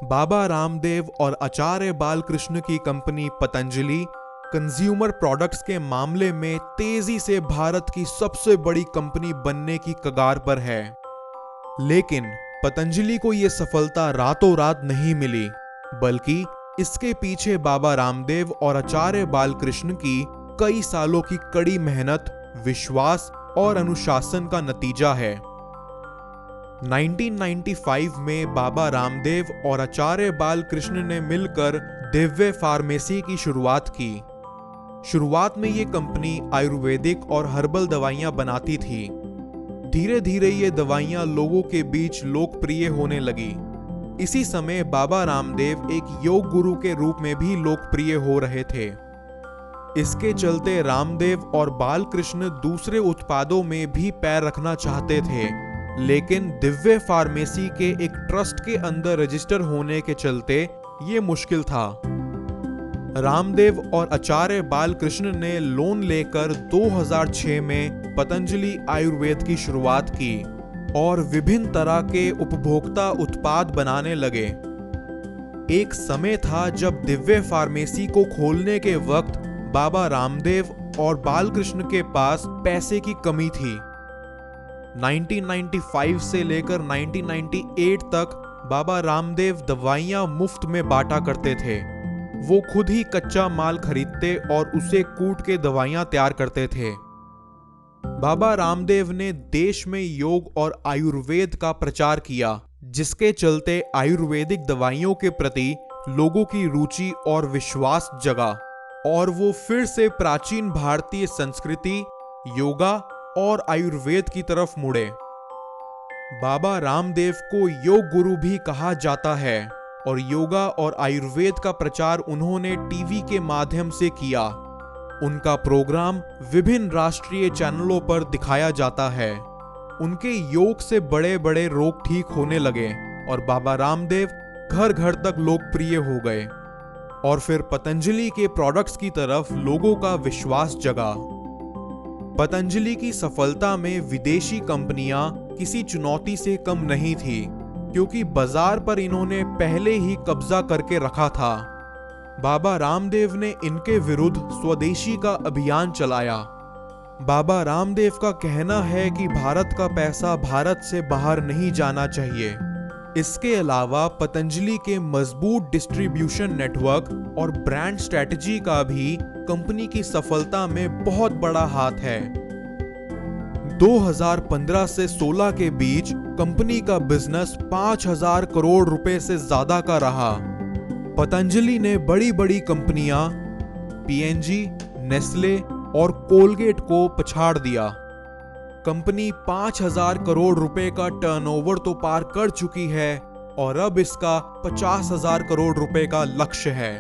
बाबा रामदेव और आचार्य बालकृष्ण की company Patanjali consumer products के मामले में तेजी से भारत की सबसे बड़ी कंपनी बनने की कगार पर है। लेकिन पतंजलि को यह सफलता रातों रात नहीं मिली, बल्कि इसके पीछे बाबा रामदेव और आचार्य बालकृष्ण की कई सालों की कड़ी मेहनत, विश्वास और अनुशासन का नतीजा है। 1995 में बाबा रामदेव और आचार्य बालकृष्ण ने मिलकर दिव्य फार्मेसी की शुरुआत की। शुरुआत में ये कंपनी आयुर्वेदिक और हर्बल दवाइयां बनाती थी। धीरे धीरे ये दवाइयां लोगों के बीच लोकप्रिय होने लगी। इसी समय बाबा रामदेव एक योग गुरु के रूप में भी लोकप्रिय हो रहे थे। इसके चलते रामदेव और बालकृष्ण दूसरे उत्पादों में भी पैर रखना चाहते थे, लेकिन दिव्य फार्मेसी के एक ट्रस्ट के अंदर रजिस्टर होने के चलते ये मुश्किल था। रामदेव और आचार्य बालकृष्ण ने लोन लेकर 2006 में पतंजलि आयुर्वेद की शुरुआत की और विभिन्न तरह के उपभोक्ता उत्पाद बनाने लगे। एक समय था जब दिव्य फार्मेसी को खोलने के वक्त बाबा रामदेव और बालकृष्ण के पास पैसे की कमी थी। 1995 से लेकर 1998 तक बाबा रामदेव दवाइयां मुफ्त में बांटा करते थे। वो खुद ही कच्चा माल खरीदते और उसे कूट के दवाइयां तैयार करते थे। बाबा रामदेव ने देश में योग और आयुर्वेद का प्रचार किया, जिसके चलते आयुर्वेदिक दवाइयों के प्रति लोगों की रुचि और विश्वास जगा और वो फिर से प्राचीन भारतीय संस्कृति, योगा और आयुर्वेद की तरफ मुड़े। बाबा रामदेव को योग गुरु भी कहा जाता है और योगा और आयुर्वेद का प्रचार उन्होंने टीवी के माध्यम से किया। उनका प्रोग्राम विभिन्न राष्ट्रीय चैनलों पर दिखाया जाता है। उनके योग से बड़े बड़े रोग ठीक होने लगे और बाबा रामदेव घर घर तक लोकप्रिय हो गए और फिर पतंजलि के प्रोडक्ट्स की तरफ लोगों का विश्वास जगा। पतंजलि की सफलता में विदेशी कंपनियां किसी चुनौती से कम नहीं थी, क्योंकि बाजार पर इन्होंने पहले ही कब्जा करके रखा था। बाबा रामदेव ने इनके विरुद्ध स्वदेशी का अभियान चलाया। बाबा रामदेव का कहना है कि भारत का पैसा भारत से बाहर नहीं जाना चाहिए। इसके अलावा पतंजलि के मजबूत डिस्ट्रीब्यूशन नेटवर्क और ब्रांड स्ट्रेटजी का भी कंपनी की सफलता में बहुत बड़ा हाथ है। 2015 से 16 के बीच कंपनी का बिजनेस 5,000 करोड़ रुपए से ज्यादा का रहा। पतंजलि ने बड़ी बड़ी कंपनियां पीएनजी, नेस्ले और कोलगेट को पछाड़ दिया। कंपनी 5,000 करोड़ रुपए का टर्नओवर तो पार कर चुकी है और अब इसका 50,000 करोड़ रुपए का लक्ष्य है।